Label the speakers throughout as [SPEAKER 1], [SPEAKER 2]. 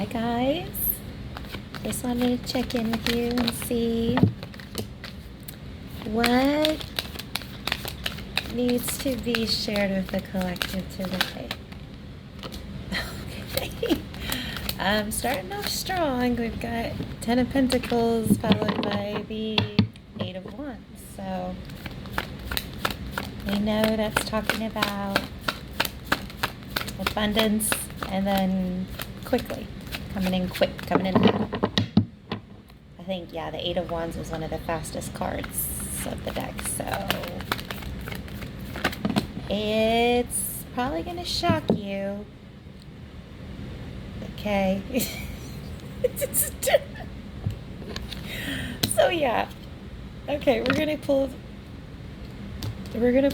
[SPEAKER 1] Hi guys, just wanted to check in with you and see what needs to be shared with the collective today. Okay, starting off strong. We've got Ten of Pentacles followed by the Eight of Wands. So we know that's talking about abundance and then quickly. Coming in quick, coming in hot. I think, yeah, the Eight of Wands is one of the fastest cards of the deck, so it's probably going to shock you. Okay. So, yeah. Okay, we're going to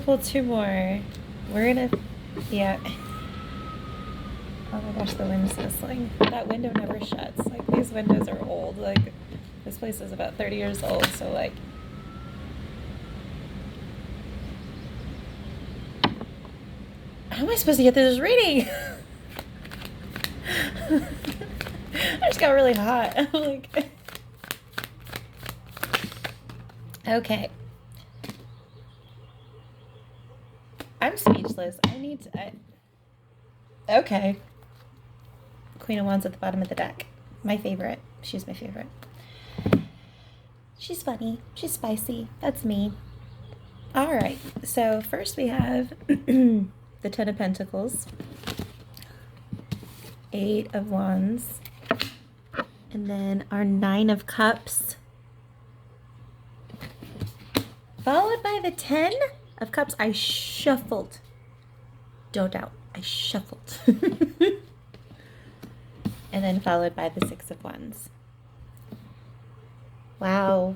[SPEAKER 1] pull two more. We're going to, yeah. Oh my gosh, the wind's whistling. That window never shuts. Like, these windows are old. Like, this place is about 30 years old, so, like... How am I supposed to get through this reading? I just got really hot. I'm like... Okay. I'm speechless. I need to... Okay. Queen of Wands at the bottom of the deck. My favorite. She's my favorite. She's funny. She's spicy. That's me. All right. So first we have the Ten of Pentacles, Eight of Wands, and then our Nine of Cups, followed by the Ten of Cups. I shuffled. Don't doubt. I shuffled. And then followed by the Six of Wands. Wow.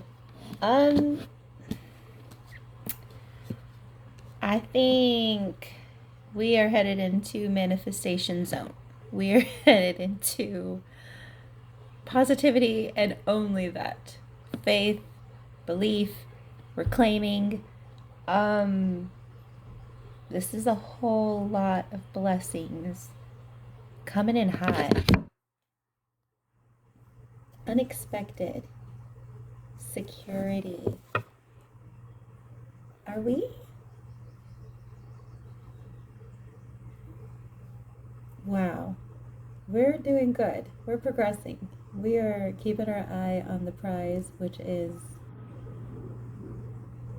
[SPEAKER 1] I think we are headed into manifestation zone. We are headed into positivity and only that. Faith, belief, reclaiming. This is a whole lot of blessings coming in hot. Unexpected. Security. Are we? Wow. We're doing good. We're progressing. We are keeping our eye on the prize, which is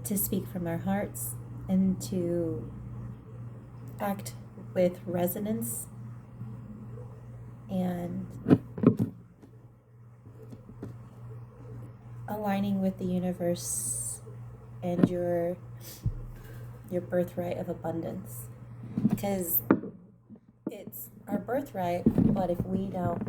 [SPEAKER 1] to speak from our hearts and to act with resonance and aligning with the universe and your birthright of abundance, because it's our birthright. But if we don't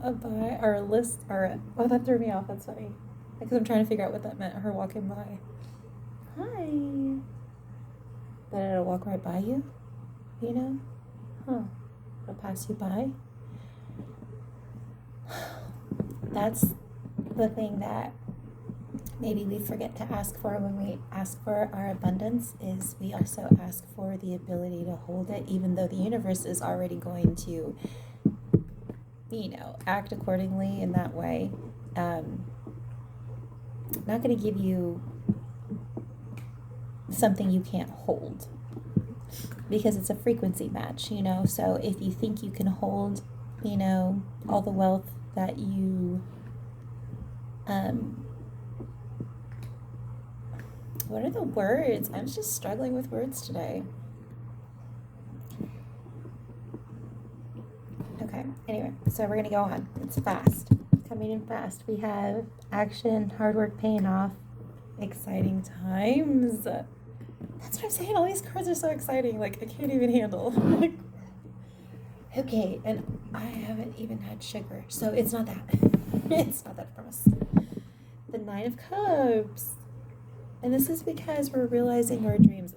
[SPEAKER 1] abide our list, our oh, that threw me off. That's funny, because I'm trying to figure out what that meant. Her walking by. Hi. That it'll walk right by you, you know? Huh. It'll pass you by. That's the thing that maybe we forget to ask for when we ask for our abundance, is we also ask for the ability to hold it, even though the universe is already going to, act accordingly in that way. Not going to give you something you can't hold, because it's a frequency match, so if you think you can hold, all the wealth that you, what are the words? I'm just struggling with words today. Okay, anyway, so we're gonna go on. It's fast, coming in fast. We have action, hard work paying off, exciting times. That's what I'm saying. All these cards are so exciting. Like, I can't even handle. Okay, and I haven't even had sugar, so it's not that. It's not that, I promise. The Nine of Cups. And this is because we're realizing our dreams.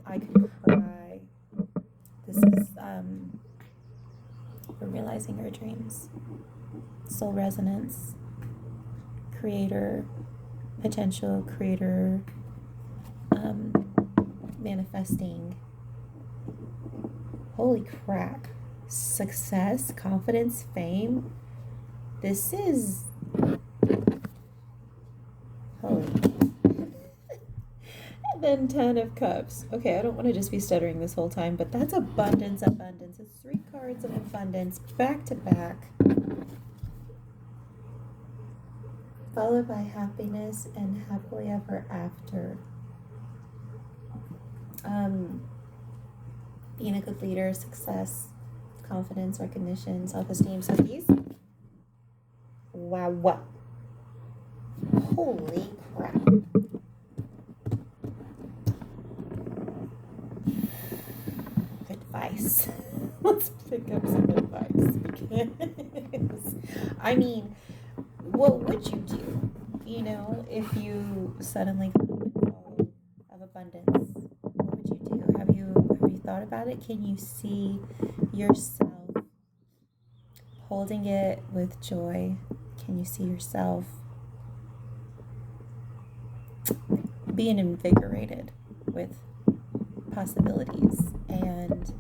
[SPEAKER 1] I could cry. This is, we're realizing our dreams. Soul resonance. Creator. Potential creator. Manifesting Holy crap. Success, confidence, fame. This is holy. And then 10 of cups. Okay, I don't want to just be stuttering this whole time, but that's abundance, abundance. It's 3 cards of abundance back to back. Followed by happiness and happily ever after. Being a good leader, success, confidence, recognition, self-esteem. So these, wow. Holy crap. Advice. Let's pick up some advice. Because, I mean, what would you do, if you suddenly got a windfall of abundance? What would you do? Have you thought about it? Can you see yourself holding it with joy? Can you see yourself being invigorated with possibilities? And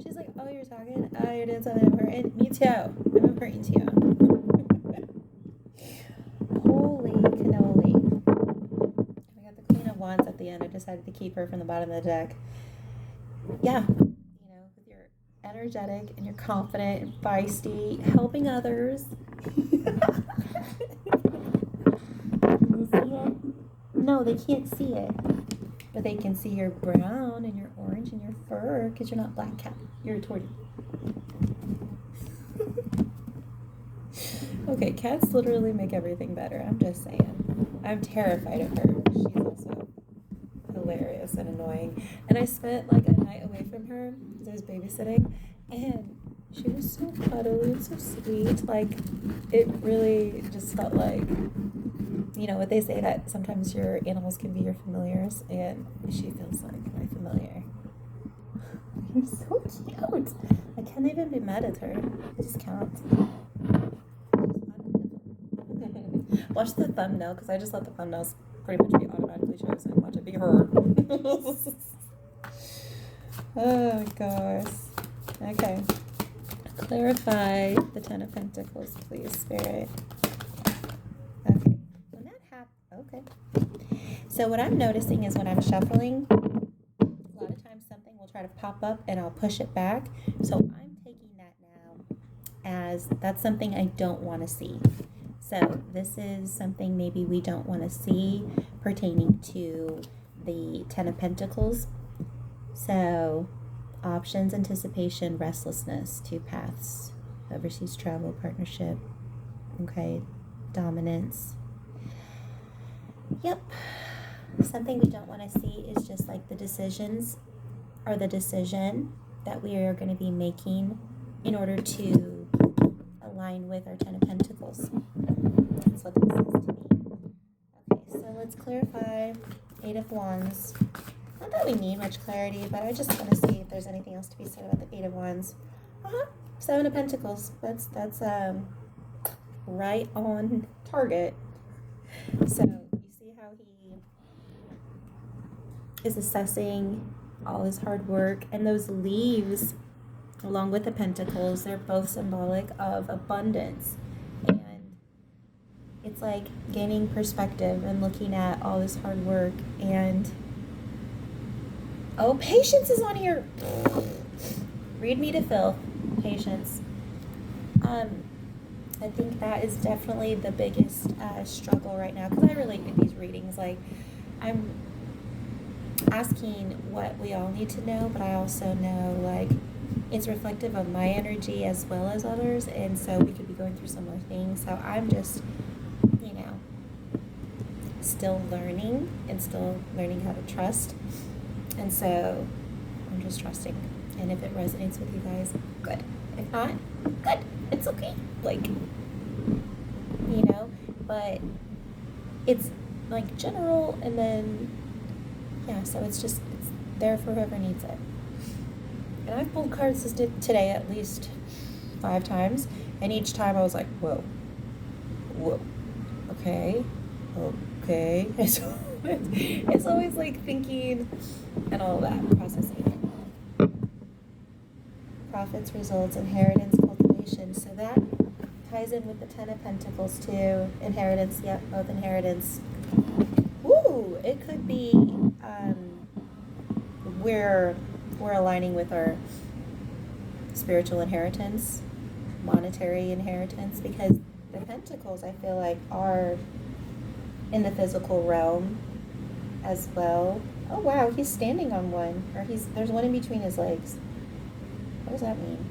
[SPEAKER 1] she's like, oh, you're talking? Oh, you're doing something important? Me too. I'm important too. Holy cannoli. We got the Queen of Wands at the end. I decided to keep her from the bottom of the deck. Yeah. With your energetic and you're confident and feisty, helping others. No, they can't see it. But they can see your brown and your orange and your fur because you're not black cat. You're a tortie. Okay, cats literally make everything better. I'm just saying. I'm terrified of her. She's also hilarious and annoying. And I spent like a night away from her because I was babysitting. And she was so cuddly and so sweet. Like, it really just felt like, what they say, that sometimes your animals can be your familiars, and she feels like my familiar. You're so cute. I can't even be mad at her. I just can't. Watch the thumbnail, because I just let the thumbnails pretty much be automatically chosen. Watch it be her. Oh, gosh. Okay. Clarify the 10 of Pentacles, please, Spirit. Okay. When that happens, okay. So what I'm noticing is when I'm shuffling, a lot of times something will try to pop up and I'll push it back. So I'm taking that now as that's something I don't want to see. So this is something maybe we don't want to see pertaining to the 10 of Pentacles. So options, anticipation, restlessness, 2 paths, overseas travel, partnership, okay, dominance. Yep. Something we don't want to see is just like the decisions or the decision that we are going to be making in order to align with our 10 of Pentacles. That's what this says to me. Okay, so let's clarify 8 of Wands. Not that we need much clarity, but I just want to see if there's anything else to be said about the 8 of Wands. 7 of Pentacles. That's right on target. So you see how he is assessing all his hard work, and those leaves along with the Pentacles, they're both symbolic of abundance. And it's like gaining perspective and looking at all this hard work. And oh, patience is on here. Read me to filth. Patience. I think that is definitely the biggest struggle right now, because I relate to these readings. Like, I'm asking what we all need to know, but I also know, like, it's reflective of my energy as well as others, and so we could be going through similar things. So I'm just, still learning how to trust. And so I'm just trusting. And if it resonates with you guys, good. If not, good. It's okay. But it's like general, and then, so it's there for whoever needs it. And I've pulled cards today at least 5 times, and each time I was like, whoa, okay. It's always like thinking and all that, processing. Profits, results, inheritance, cultivation. So that ties in with the Ten of Pentacles too. Inheritance, yep, both inheritance. Ooh, it could be we're aligning with our spiritual inheritance, monetary inheritance, because the Pentacles, I feel like, are in the physical realm as well. Oh wow, he's standing on one, or there's one in between his legs. What does that mean?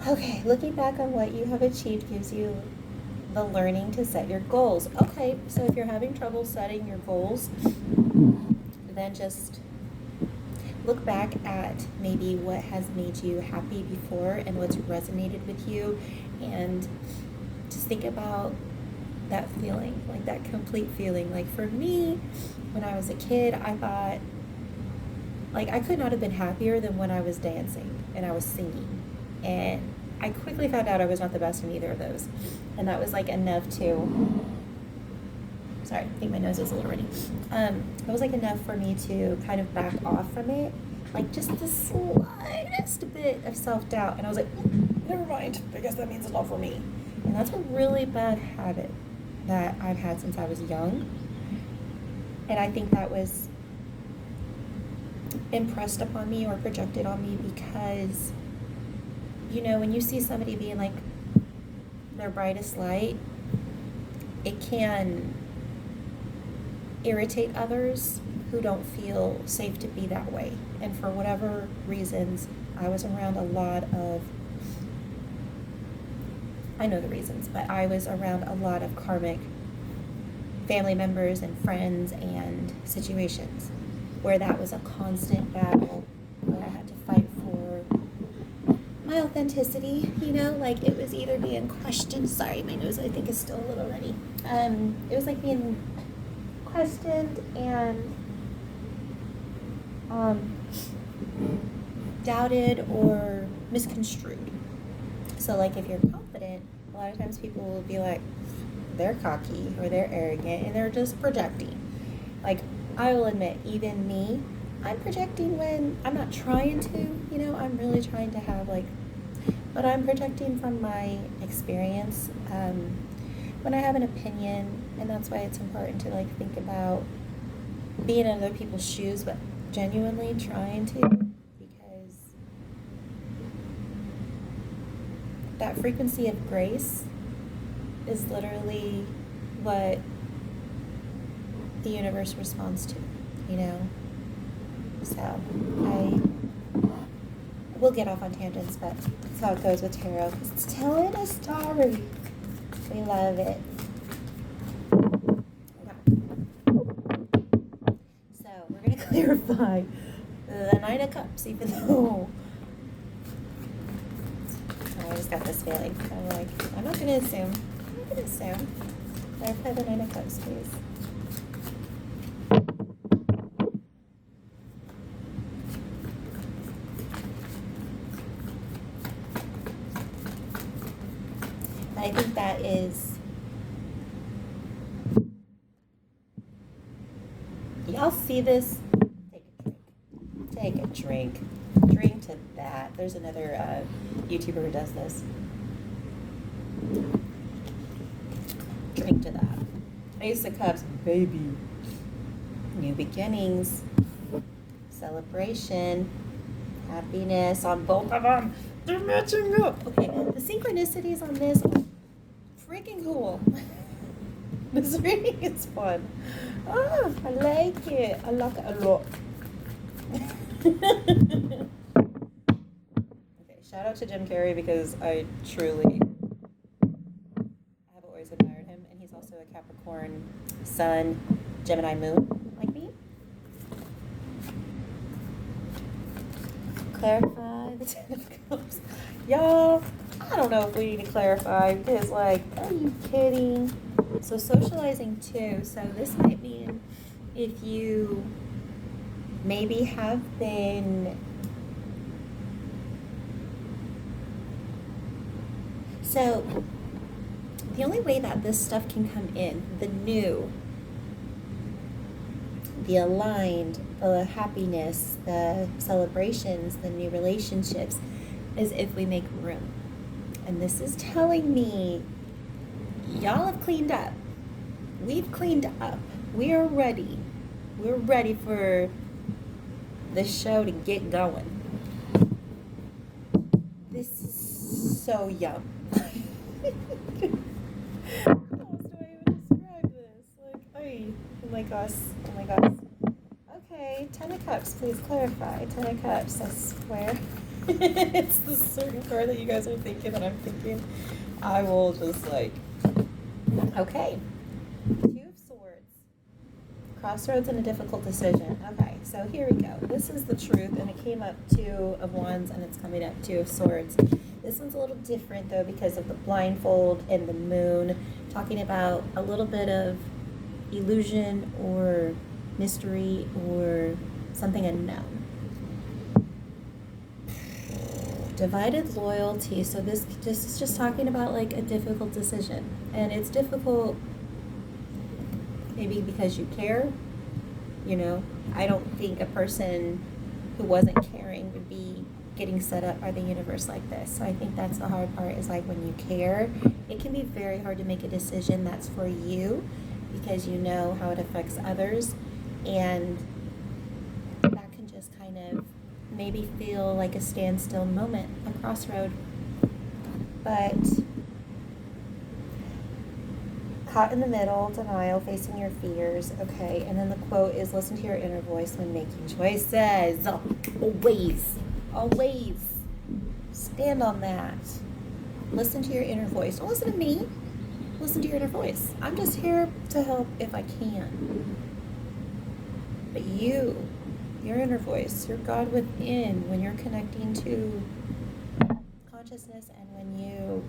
[SPEAKER 1] Okay, looking back on what you have achieved gives you the learning to set your goals. Okay, so if you're having trouble setting your goals, then just look back at maybe what has made you happy before and what's resonated with you, and just think about that feeling, like that complete feeling. Like for me, when I was a kid, I thought, like, I could not have been happier than when I was dancing and I was singing. And I quickly found out I was not the best in either of those. And that was like enough to, sorry, I think my nose is a little runny. It was like enough for me to kind of back off from it. Like just the slightest bit of self-doubt. And I was like, never mind, I guess that means it's not for me. And that's a really bad habit that I've had since I was young. And I think that was impressed upon me or projected on me because, you know, when you see somebody being like their brightest light, it can irritate others who don't feel safe to be that way. And for whatever reasons, I was around a lot of, I know the reasons, but I was around a lot of karmic family members and friends and situations where that was a constant battle, where I had to fight for my authenticity, you know, like it was either being questioned, sorry, my nose I think is still a little runny. It was like being questioned and doubted or misconstrued. So like if you're confident, a lot of times people will be like, they're cocky or they're arrogant and they're just projecting. Like I will admit, even me, I'm projecting when I'm not trying to, you know, I'm really trying to have like, but I'm projecting from my experience. When I have an opinion, and that's why it's important to like think about being in other people's shoes, but genuinely trying to, because that frequency of grace is literally what the universe responds to, you know? So we'll get off on tangents, but that's how it goes with tarot, because it's telling a story. We love it. So we're going to clarify the Nine of Cups, even though I just got this feeling. I'm like, I'm not going to assume. I'm not going to assume. Clarify the Nine of Cups, please. I think that is, y'all see this? Take a drink. Drink to that. There's another YouTuber who does this. Drink to that. Ace of Cups, baby. New beginnings. Celebration. Happiness on both of them. They're matching up. Okay, the synchronicities on this are freaking cool. This reading is fun. Oh, I like it. I like it a lot. Okay, shout out to Jim Carrey because I have always admired him, and he's also a Capricorn Sun, Gemini Moon, like me. Clarify the Ten of Cups. Y'all, I don't know if we need to clarify because, like, are you kidding? So socializing too. So this might mean if you maybe have been, so the only way that this stuff can come in, the new, the aligned, the happiness, the celebrations, the new relationships, is if we make room. And this is telling me, y'all have cleaned up. We've cleaned up. We are ready. We're ready for the show to get going. This is so yum. How else do I even describe this? Like, oh my gosh, oh my gosh. Okay, 10 of Cups, please clarify. 10 of Cups, I swear. It's the certain card that you guys are thinking that I'm thinking. I will just like, okay. 2 of Swords. Crossroads and a difficult decision. Okay, so here we go. This is the truth, and it came up 2 of Wands, and it's coming up 2 of Swords. This one's a little different, though, because of the blindfold and the moon, talking about a little bit of illusion or mystery or something unknown. Divided loyalty. So this is just talking about like a difficult decision, and it's difficult maybe because you care. You know, I don't think a person who wasn't caring would be getting set up by the universe like this. So I think that's the hard part, is like when you care, it can be very hard to make a decision that's for you, because you know how it affects others, and that can just kind of maybe feel like a standstill moment, a crossroad. But caught in the middle, denial, facing your fears. Okay, and then the quote is, listen to your inner voice when making choices. Always stand on that. Listen to your inner voice. Don't listen to me. Listen to your inner voice. I'm just here to help if I can. But your inner voice, your God within, when you're connecting to consciousness, and when you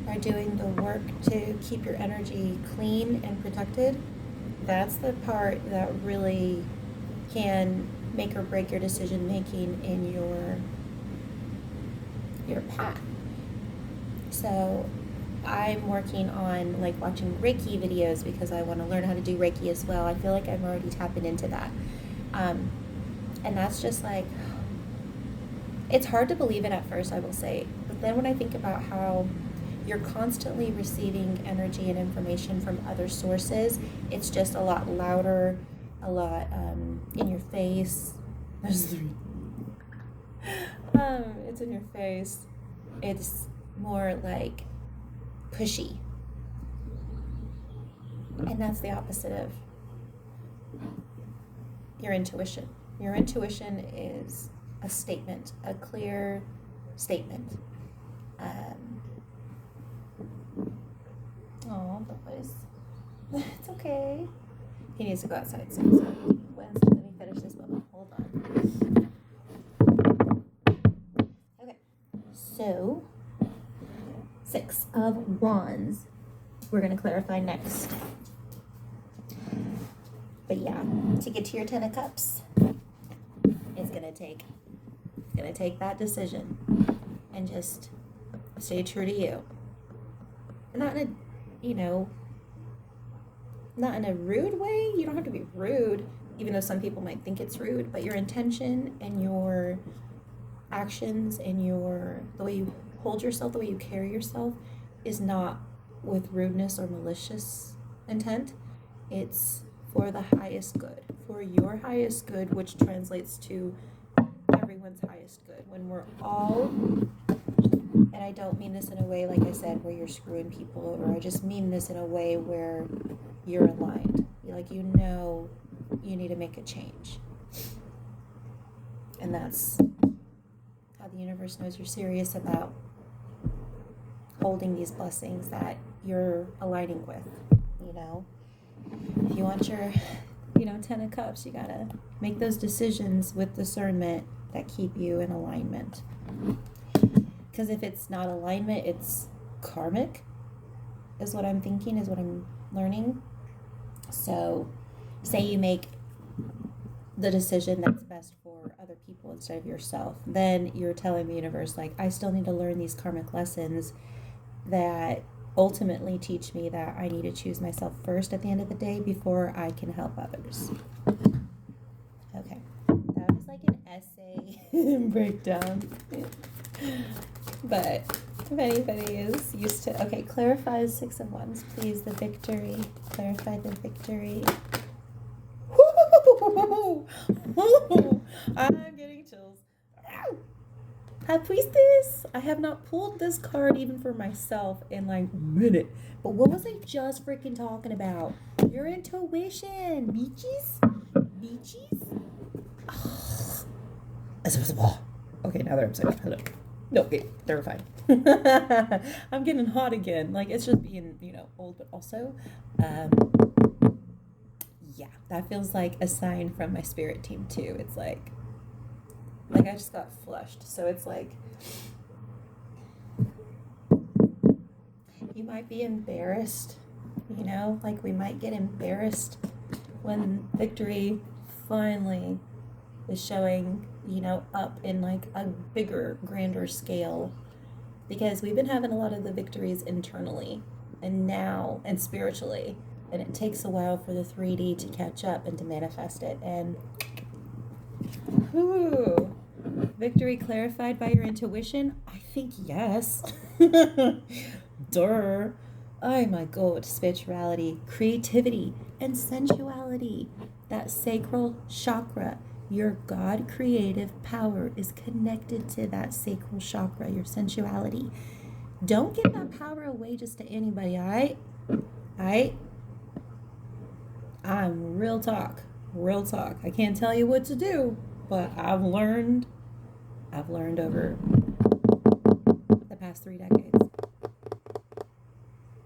[SPEAKER 1] are doing the work to keep your energy clean and protected, that's the part that really can make or break your decision making in your path. So I'm working on like watching Reiki videos, because I want to learn how to do Reiki as well. I feel like I'm already tapping into that. And that's just like, it's hard to believe it at first, I will say. But then when I think about how you're constantly receiving energy and information from other sources, it's just a lot louder, a lot in your face. There's 3. It's in your face. It's more like pushy. And that's the opposite of your intuition. Your intuition is a statement, a clear statement. Oh, boys. It's okay. He needs to go outside soon. So Wednesday, let me finish this one. Hold on. Okay. So, 6 of Wands. We're going to clarify next. But yeah, to get to your 10 of Cups, it's going to take that decision, and just stay true to you. Not in a, not in a rude way. You don't have to be rude, even though some people might think it's rude, but your intention and your actions and the way you hold yourself, the way you carry yourself, is not with rudeness or malicious intent. It's for the highest good, for your highest good, which translates to everyone's highest good. When we're all, and I don't mean this in a way, like I said, where you're screwing people over. I just mean this in a way where you're aligned. Like, you know you need to make a change. And that's how the universe knows you're serious about holding these blessings that you're aligning with, you know. If you want your, 10 of Cups, you gotta make those decisions with discernment that keep you in alignment. Because if it's not alignment, it's karmic, is what I'm thinking, is what I'm learning. So, say you make the decision that's best for other people instead of yourself, then you're telling the universe, like, I still need to learn these karmic lessons that ultimately teach me that I need to choose myself first at the end of the day before I can help others. Okay, that was like an essay breakdown. But if anybody is used to, okay, clarify the Six of Wands, please. The victory. Clarify the victory. I'm getting chills. High Priestess. I have not pulled this card even for myself in like a minute. But what was I just freaking talking about? Your intuition. Beaches? Beaches? Okay, now they're upside down. Hello. No, wait, they're fine. I'm getting hot again. Like, it's just being, old, but also, yeah, that feels like a sign from my spirit team, too. It's like I just got flushed. So it's like, you might be embarrassed, like we might get embarrassed when victory finally is showing, up in like a bigger, grander scale, because we've been having a lot of the victories internally and spiritually, and it takes a while for the 3D to catch up and to manifest it. And victory clarified by your intuition? I think yes. Duh. Oh my god, spirituality, creativity, and sensuality. That sacral chakra, your God creative power is connected to that sacral chakra, your sensuality. Don't give that power away just to anybody, alright? Alright? I'm real talk. I can't tell you what to do, but I've learned over the past 3 decades.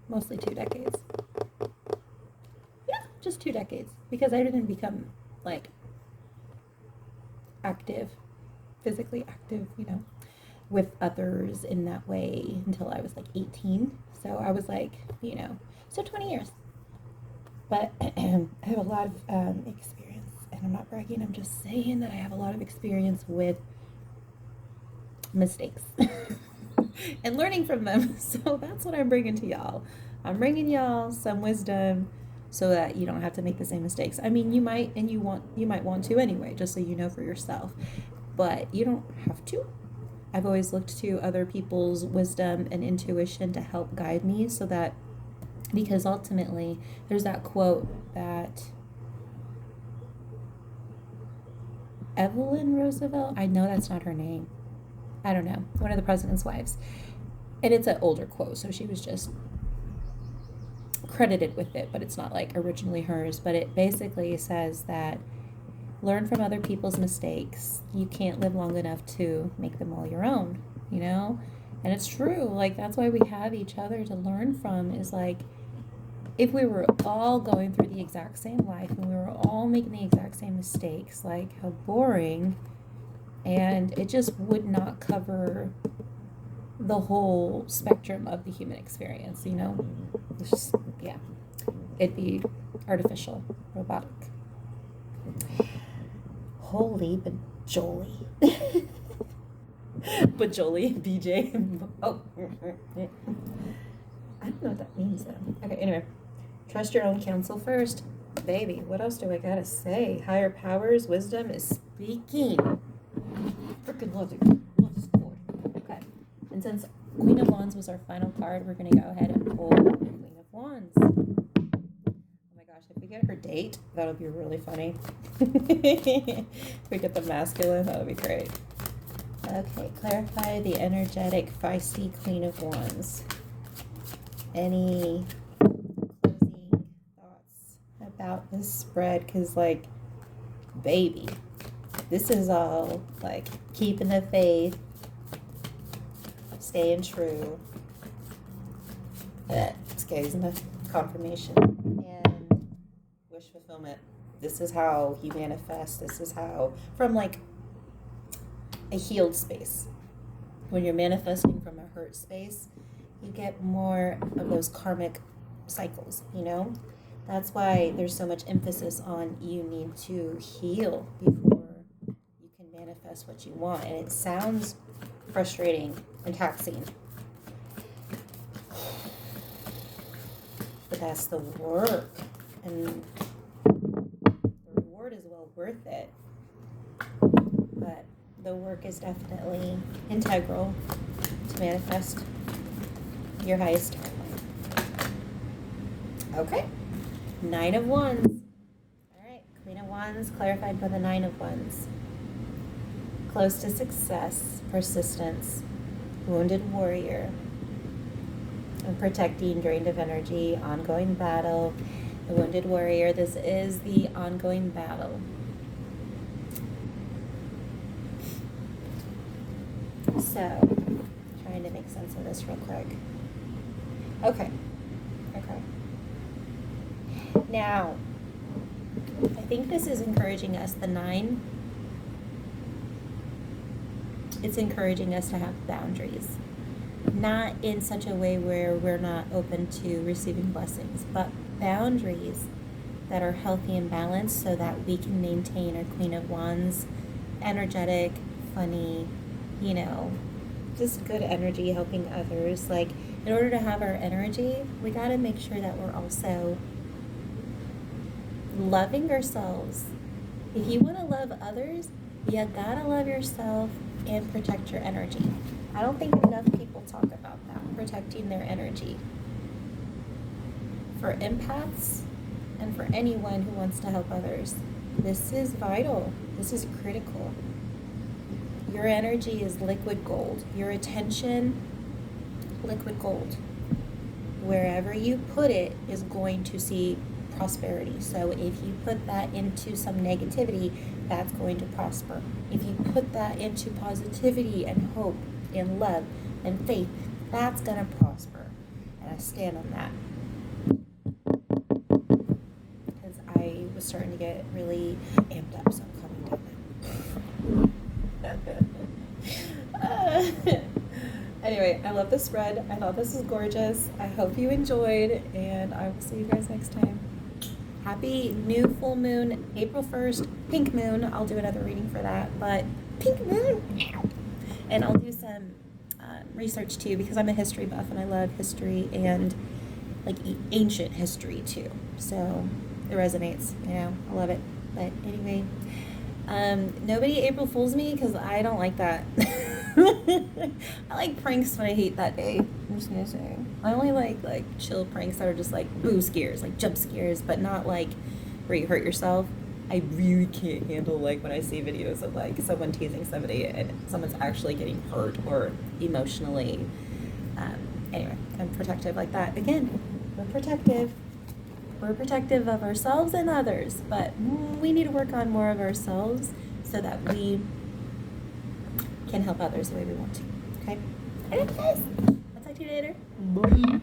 [SPEAKER 1] Mostly 2 decades. Yeah, just 2 decades. Because I didn't become, like, physically active, with others in that way until I was, like, 18. So I was, like, so 20 years. But I have a lot of experience. And I'm not bragging, I'm just saying that I have a lot of experience with mistakes and learning from them. So that's what I'm bringing to y'all. I'm bringing y'all some wisdom so that you don't have to make the same mistakes. I mean, you might want to anyway, just so you know for yourself, but you don't have to. I've always looked to other people's wisdom and intuition to help guide me, so that, because ultimately there's that quote that Evelyn Roosevelt, I know that's not her name, I don't know, one of the president's wives, and it's an older quote, so she was just credited with it, but it's not like originally hers. But it basically says that learn from other people's mistakes. You can't live long enough to make them all your own, and it's true. Like, that's why we have each other to learn from. Is like, if we were all going through the exact same life and we were all making the exact same mistakes, like, how boring. And it just would not cover the whole spectrum of the human experience, It's just, yeah. It'd be artificial, robotic. Holy bajoli. Bajoli, BJ. Oh. I don't know what that means, though. Okay, anyway. Trust your own counsel first. Baby, what else do I gotta say? Higher powers, wisdom is speaking. Freaking love it. Love this board. Okay. And since Queen of Wands was our final card, we're going to go ahead and pull Queen of Wands. Oh my gosh, if we get her date, that'll be really funny. If we get the masculine, that'll be great. Okay, clarify the energetic, feisty Queen of Wands. Any closing thoughts about this spread? Because, like, baby, this is all, like, keeping the faith, staying true. Excuse me, confirmation, and wish fulfillment. This is how you manifest. This is how, from, like, a healed space. When you're manifesting from a hurt space, you get more of those karmic cycles, That's why there's so much emphasis on you need to heal before you can manifest what you want. And it sounds frustrating and taxing. manifest the work, and the reward is well worth it. But the work is definitely integral to manifest your highest. Okay, 9 of Wands. All right, Queen of Wands clarified by the 9 of Wands. Close to success, persistence, wounded warrior, and protecting, drained of energy, ongoing battle. The wounded warrior, this is the ongoing battle. So, trying to make sense of this real quick. Okay. Now, I think this is encouraging us, the 9. It's encouraging us to have boundaries. Not in such a way where we're not open to receiving blessings, but boundaries that are healthy and balanced so that we can maintain our Queen of Wands, energetic, funny, just good energy, helping others. Like, in order to have our energy, we got to make sure that we're also loving ourselves. If you want to love others, you got to love yourself and protect your energy. I don't think enough people talk about that, protecting their energy. For empaths and for anyone who wants to help others, this is vital. This is critical. Your energy is liquid gold. Your attention, liquid gold. Wherever you put it is going to see prosperity. So if you put that into some negativity, that's going to prosper. If you put that into positivity and hope and love and faith, that's going to prosper. And I stand on that. Because I was starting to get really amped up, so I'm calming down now. Anyway, I love this spread. I thought this was gorgeous. I hope you enjoyed, and I will see you guys next time. Happy new full moon, April 1st, pink moon. I'll do another reading for that, but pink moon. And I'll do some research too, because I'm a history buff and I love history and like ancient history too. So it resonates, I love it. But anyway, nobody April Fools me because I don't like that. I like pranks when I hate that day. I'm just gonna say. I only like chill pranks that are just like boo scares, like jump scares, but not like where you hurt yourself. I really can't handle like when I see videos of like someone teasing somebody and someone's actually getting hurt or emotionally. Anyway, I'm protective like that. Again, we're protective. We're protective of ourselves and others, but we need to work on more of ourselves so that we can help others the way we want to. Okay? All right, guys. I'll talk to you later. Bye.